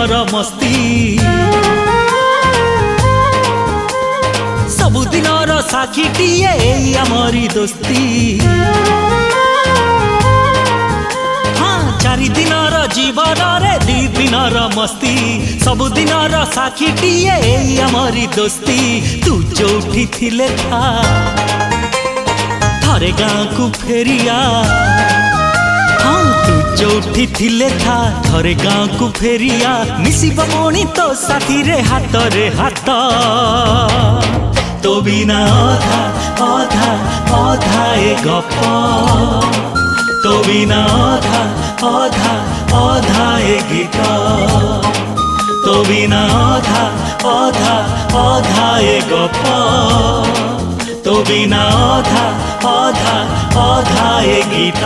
मस्ती सबुदिनर साक्षीटिए आमरी दोस्ती हाँ चारि दिनर जीवन रे दी दिनर मस्ती सबुदिनर साक्षीटिए आमरी दोस्ती तू जोठी थिले था थारे गाँ को फेरिया हाँ तू जोठी थिले था थरे गाँ को फेरिया मिसिब मणि तो साथी रे हाथ तो बिना अधा अधा अधा ए गप तो बिना अधा अधा अधा ए गीत तो बिना अधा अधा अधा ए गप तो बिना अधा अधा अधा ए गीत।